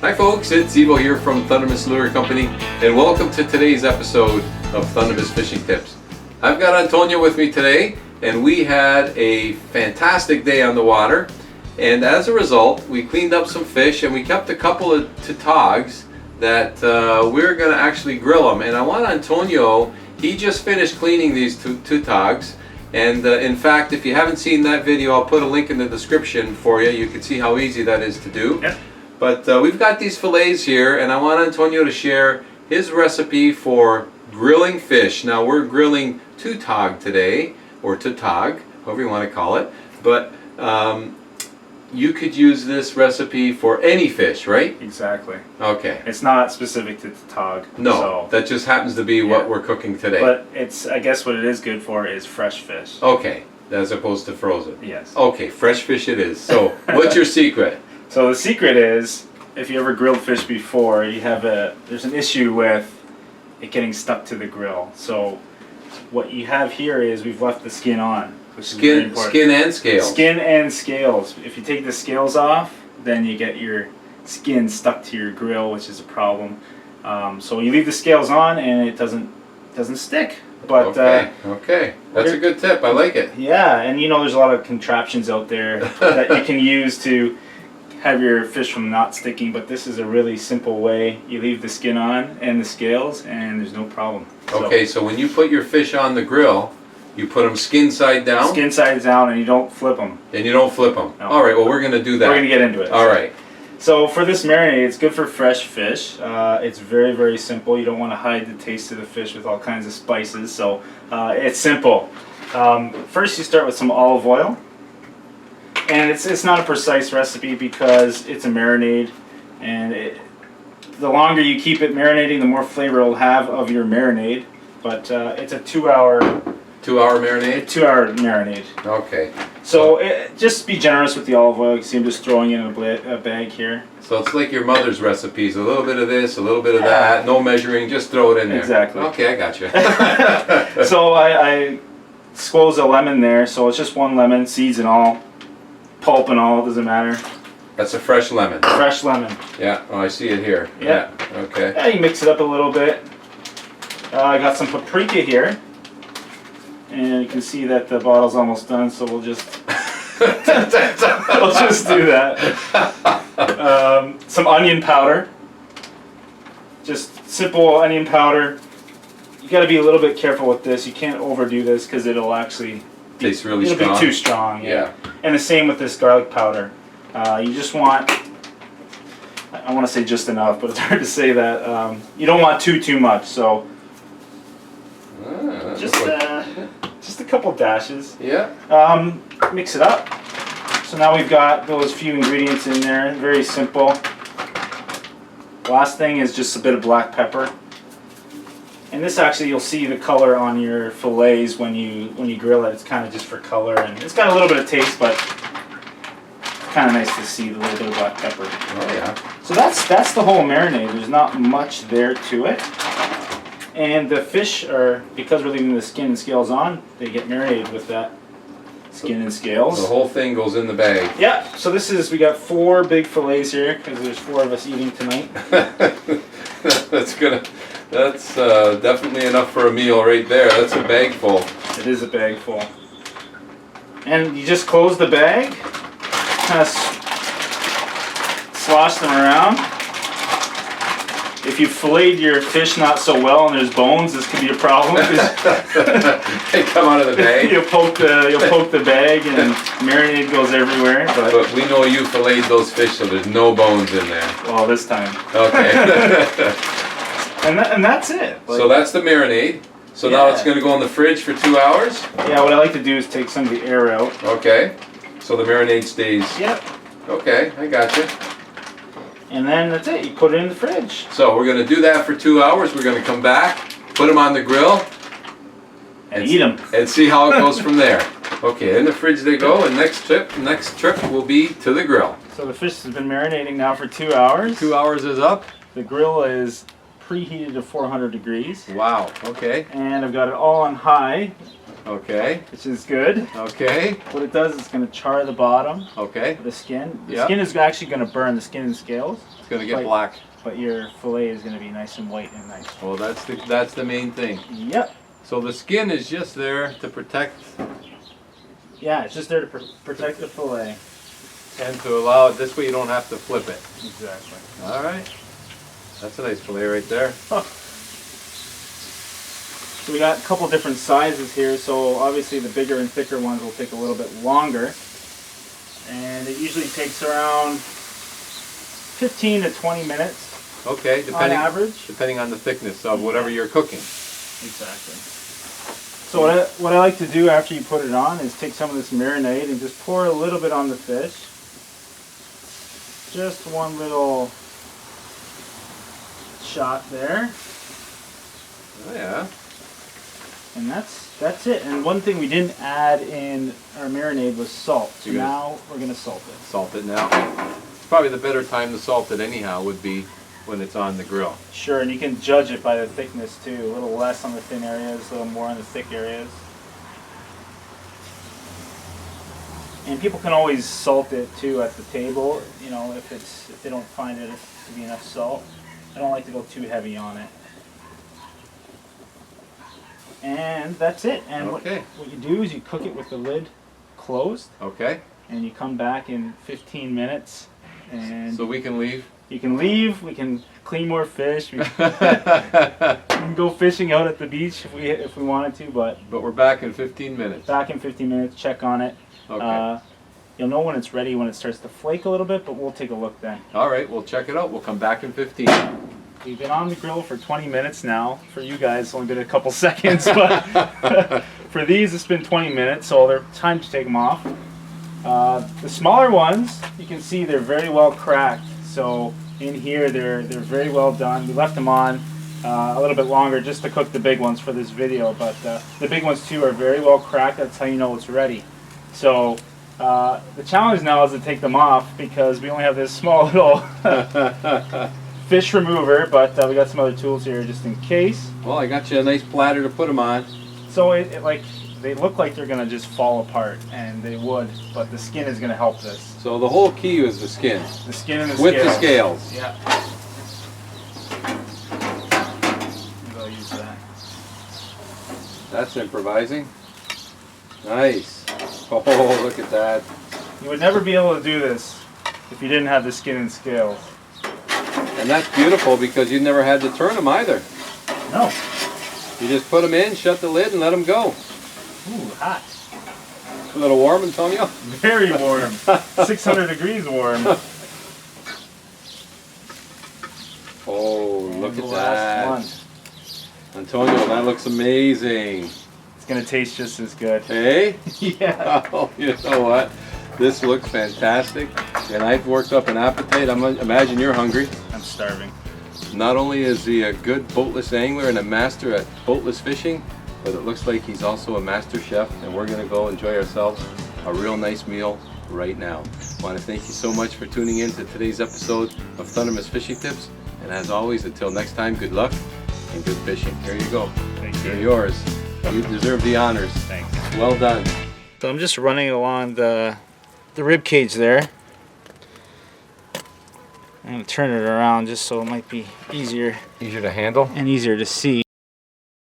Hi folks, it's Evo here from Thundermist Lure Company, and welcome to today's episode of Thundermist Fishing Tips. I've got Antonio with me today, and we had a fantastic day on the water, and as a result we cleaned up some fish and we kept a couple of tautogs that we're going to actually grill them. And I want Antonio, he just finished cleaning these tautogs, and in fact, if you haven't seen that video, I'll put a link in the description for you. You can see how easy that is to do. Yep. But we've got these fillets here, and I want Antonio to share his recipe for grilling fish. Now we're grilling tautog today, or tautog, however you want to call it. But you could use this recipe for any fish, right? Exactly. Okay. It's not specific to tautog. No, so, that just happens to be what we're cooking today. But it's, I guess what it is good for is fresh fish. Okay, as opposed to frozen. Yes. Okay, fresh fish it is. So, what's your secret? So the secret is, if you ever grilled fish before, there's an issue with it getting stuck to the grill. So what you have here is we've left the skin on. Skin and scales. Skin and scales. If you take the scales off, then you get your skin stuck to your grill, which is a problem. So you leave the scales on, and it doesn't stick. But okay, that's a good tip. I like it. Yeah, and you know there's a lot of contraptions out there that you can use to have your fish from not sticking, but this is a really simple way. You leave the skin on and the scales, and there's no problem. Okay, so when you put your fish on the grill, you put them skin side down? Skin side down, and you don't flip them. And you don't flip them? No. All right, well we're going to do that. We're going to get into it. All right. So for this marinade, it's good for fresh fish. It's very, very simple. You don't want to hide the taste of the fish with all kinds of spices, so it's simple. First you start with some olive oil. And it's not a precise recipe because it's a marinade, and the longer you keep it marinating, the more flavor it'll have of your marinade. But it's a 2-hour... 2-hour marinade? 2-hour marinade. Okay. So just be generous with the olive oil. You see I'm just throwing in a bag here. So it's like your mother's recipes. A little bit of this, a little bit of that. No measuring, just throw it in there. Exactly. Okay, I got you. So I squeeze a lemon there. So it's just one lemon, seeds and all. Pulp and all, doesn't matter. That's a fresh lemon. Fresh lemon. Yeah, oh, I see it here. Yeah. Okay. Yeah, you mix it up a little bit. I got some paprika here. And you can see that the bottle's almost done, so we'll just we'll just do that. Some onion powder. Just simple onion powder. You got to be a little bit careful with this. You can't overdo this because it'll actually tastes really strong. It'll be too strong. Yeah. And the same with this garlic powder. You just want, I want to say just enough, but it's hard to say that. You don't want too much, so just a couple dashes. Yeah. Mix it up. So now we've got those few ingredients in there. Very simple. Last thing is just a bit of black pepper. And this actually, you'll see the color on your fillets when you grill it. It's kind of just for color, and it's got a little bit of taste, but it's kind of nice to see the little bit of black pepper. Oh yeah. So that's the whole marinade. There's not much there to it. And the fish are, because we're leaving the skin and scales on, they get marinated with that skin and scales. The whole thing goes in the bag. Yeah. So we got 4 big fillets here because there's 4 of us eating tonight. That's definitely enough for a meal right there. That's a bag full. It is a bag full. And you just close the bag, kind of slosh them around. If you filleted your fish not so well and there's bones, this could be a problem. They come out of the bag. You'll poke the bag and marinade goes everywhere. But we know you filleted those fish, so there's no bones in there. Well, this time. Okay. and that's it. So that's the marinade. So now it's going to go in the fridge for 2 hours? Yeah, what I like to do is take some of the air out. Okay. So the marinade stays... Yep. Okay, I got you. And then that's it. You put it in the fridge. So we're going to do that for 2 hours. We're going to come back, put them on the grill, and eat them. And see how it goes from there. Okay, in the fridge they go, and next trip will be to the grill. So the fish has been marinating now for 2 hours. 2 hours is up. The grill is preheated to 400 degrees. Wow, okay. And I've got it all on high. Okay. Which is good. Okay. What it does is it's going to char the bottom. Okay. Of the skin. The yep. skin is actually going to burn, the skin and scales. It's gonna get black. But your fillet is gonna be nice and white and nice. Well, that's the main thing. Yep. So the skin is just there to protect. Yeah, it's just there to protect the fillet. And to allow it, this way you don't have to flip it. Exactly. All right. That's a nice fillet right there. So we got a couple different sizes here, so obviously the bigger and thicker ones will take a little bit longer. And it usually takes around 15 to 20 minutes. Okay, on average. Depending on the thickness of whatever you're cooking. Exactly. So what I like to do after you put it on is take some of this marinade and just pour a little bit on the fish. Just one little shot there. Oh yeah. And that's it. And one thing we didn't add in our marinade was salt. So now we're going to salt it. Salt it now. Probably the better time to salt it anyhow would be when it's on the grill. Sure, and you can judge it by the thickness too. A little less on the thin areas, a little more on the thick areas. And people can always salt it too at the table, you know, if they don't find it to be enough salt. I don't like to go too heavy on it. And that's it. And okay. what you do is you cook it with the lid closed. Okay. And you come back in 15 minutes. And so we can leave? You can leave. We can clean more fish. We can go fishing out at the beach if we wanted to. But we're back in 15 minutes. Back in 15 minutes. Check on it. Okay. You'll know when it's ready when it starts to flake a little bit, but we'll take a look then. All right. We'll check it out. We'll come back in 15. We've been on the grill for 20 minutes now. For you guys, it's only been a couple seconds, but for these, it's been 20 minutes, so they're time to take them off. The smaller ones, you can see they're very well cracked. So in here, they're very well done. We left them on a little bit longer just to cook the big ones for this video, but the big ones too are very well cracked. That's how you know it's ready. So the challenge now is to take them off because we only have this small little fish remover, but we got some other tools here just in case. Well, I got you a nice platter to put them on. So they look like they're gonna just fall apart, and they would, but the skin is gonna help this. So the whole key is the skin. The skin and the with scales. the scales. Yeah. Maybe I'll use that. That's improvising. Nice. Oh, look at that. You would never be able to do this if you didn't have the skin and scales. And that's beautiful because you never had to turn them either. No. You just put them in, shut the lid, and let them go. Ooh, hot. A little warm, Antonio? Very warm. 600 degrees warm. Oh, and look the at last that. Antonio, that looks amazing. It's going to taste just as good. Hey? Yeah. Oh, you know what? This looks fantastic. And I've worked up an appetite. Imagine you're hungry. I'm starving. Not only is he a good boatless angler and a master at boatless fishing, but it looks like he's also a master chef, and we're going to go enjoy ourselves a real nice meal right now. I want to thank you so much for tuning in to today's episode of Thundermist Fishing Tips, and as always, until next time, good luck and good fishing. Here you go. Thank you. They're yours. You deserve the honors. Thanks. Well done. So I'm just running along the rib cage there. I'm going to turn it around just so it might be easier Easier to handle. and easier to see.